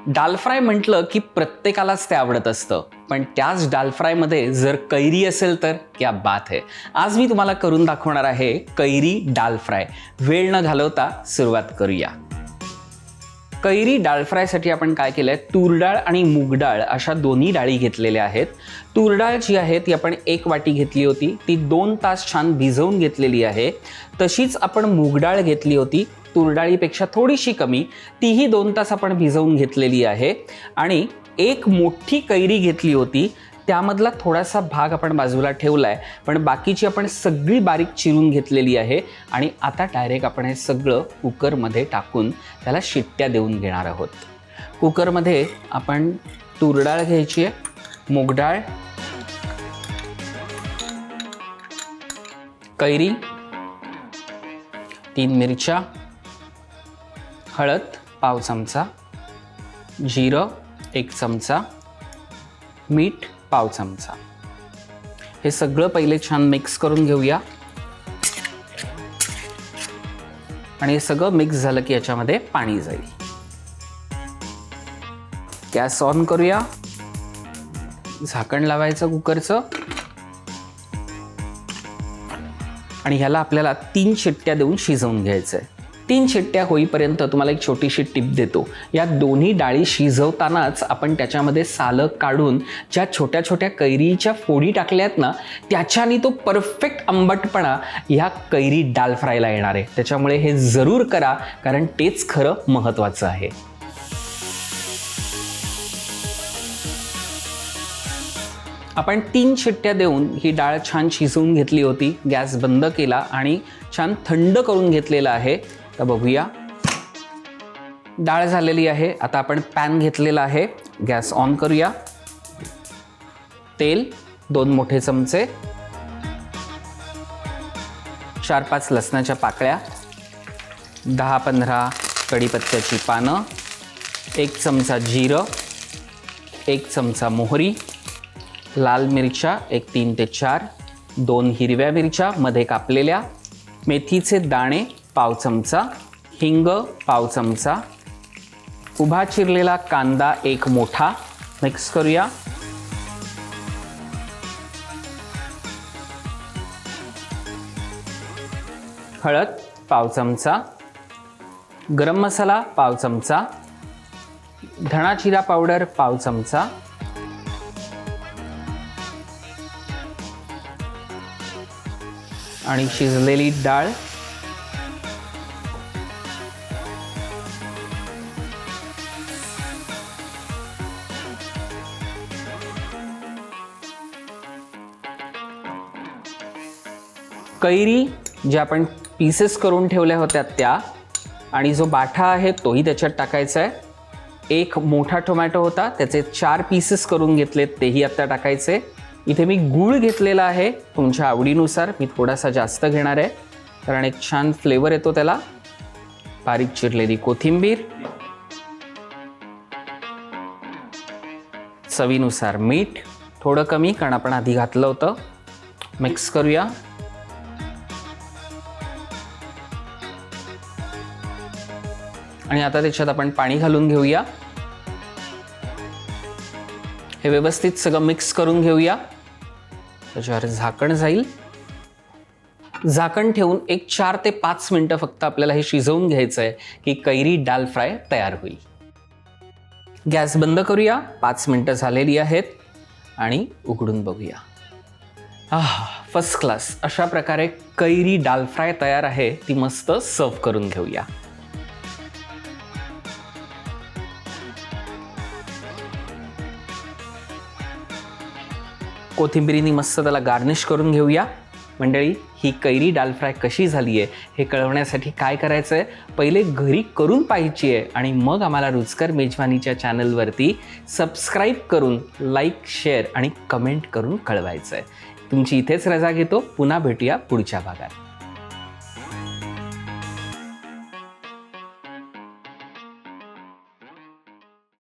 दाल fry म्हटलं की प्रत्येकालाच ते आवडत असतं, पण त्याच दाल फ्रायमध्ये जर कैरी असेल तर क्या बात है. आज मी तुम्हाला करून दाखवणार आहे कैरी दाल फ्राय. वेळ न घालवता सुरुवात करूया. कैरी दाल फ्रायसाठी आपण काय केलंय, तूर डाळ आणि मूग डाळ अशा दोन्ही डाळी घेतलेल्या आहेत. तूर डाळ जी आहे ती आपण 1 वाटी घेतली होती, ती 2 तास छान भिजवून घेतलेली आहे. तशीच आपण मूग डाळ घेतली होती, तूर डाळीपेक्षा थोडीशी कमी, तीही 2 तास आपण भिजवून घेतलेली आहे. आणि एक मोठी कैरी घेतली होती, त्यामधला थोडासा भाग आपण बाजूला ठेवलाय, पण बाकीची आपण सगळी बारीक चिरून घेतलेली आहे. आणि आता डायरेक्ट आपण हे सगळं कुकरमध्ये टाकून त्याला शिट्ट्या देऊन घेणार आहोत. कुकरमध्ये आपण तूर डाळ घ्यायची आहे, मूग डाळ, कैरी, 3 मिरच्या, हळद पाव चमचा, जिरं 1 चमचा, मीठ पाव चमचा. हे सगळं पहिले छान मिक्स करून घेऊया. आणि हे सगळं मिक्स झालं की याच्यामध्ये पाणी जाईल. गॅस ऑन करूया, झाकण लावायचं कुकरचं आणि ह्याला आपल्याला 3 शिट्ट्या देऊन शिजवून घ्यायचं आहे. 3 शिट्ट्या होईपर्यंत तुम्हाला एक छोटीशी टिप देतो. या दोन्ही डाळी शिजवतानाच आपण त्याच्यामध्ये सालं काढून ज्या छोट्या छोट्या कैरीच्या फोडी टाकल्यात ना, त्याच्याने तो परफेक्ट आंबटपणा ह्या कैरी दाल फ्रायला येणार आहे. त्याच्यामुळे हे जरूर करा, कारण तेच खरं महत्त्वाचं आहे. आपण 3 शिट्ट्या देऊन ही डाळ छान शिजवून घेतली होती. गॅस बंद केला आणि छान थंड करून घेतलेला आहे. तर बघूया, डाळ झालेली आहे. आता आपण पॅन घेतलेला आहे, गॅस ऑन करूया. तेल 2 मोठे चमचे, 4-5 लसणाच्या पाकळ्या, 10-15 कढीपत्त्याची पानं, 1 चमचा जिरं, 1 चमचा मोहरी, लाल मिरच्या 3 ते 4, 2 हिरव्या मिरच्या मध्ये कापलेल्या, मेथीचे दाणे पाव चमचा, हिंग पाव चमचा, उभा चिरलेला कांदा 1 मोठा. मिक्स करूया. हळद पाव चमचा, गरम मसाला पाव चमचा, धणा जिरा पावडर पाव चमचा, आणि शिजलेली डाळ, कैरी ज्या आपण पीसेस करून ठेवल्या होत्या त्या, आणि जो बाठा आहे तोही त्याच्यात टाकायचा आहे. 1 मोठा टोमॅटो होता, त्याचे 4 पीसेस करून घेतलेत, तेही आता टाकायचे. इथे मी गूळ घेतलेला आहे, तुमच्या आवडीनुसार मी थोडासा जास्त घेणार आहे, कारण एक छान फ्लेवर येतो त्याला. बारीक चिरलेली कोथिंबीर, चवीनुसार मीठ, थोडं कमी कारण आपण आधी घातलं होतं. मिक्स करूया. आणि आता त्याच्यात आपण पाणी घालून घेऊया. हे व्यवस्थित सगळं मिक्स करून घेऊया. त्याच्यावर झाकण जाईल. झाकण ठेवून एक 4 ते 5 मिनिटं फक्त आपल्याला हे शिजवून घ्यायचं आहे की कैरी दाल फ्राय तयार होईल. गॅस बंद करूया. 5 मिनिटं झालेली आहेत आणि उघडून बघूया. फर्स्ट क्लास अशा प्रकारे कैरी दाल फ्राय तयार आहे. ती मस्त सर्व करून घेऊया. कोथिंबिरीने मस्त त्याला गार्निश करून घेऊया. मंडळी, ही कैरी दाल फ्राय कशी झाली आहे हे कळवण्यासाठी काय करायचं आहे, पहिले घरी करून पाहायची आहे आणि मग आम्हाला रुचकर मेजवानीच्या चॅनलवरती सबस्क्राईब करून लाईक, शेअर आणि कमेंट करून कळवायचं आहे. तुमची इथेच रजा घेतो. पुन्हा भेटूया पुढच्या भागात.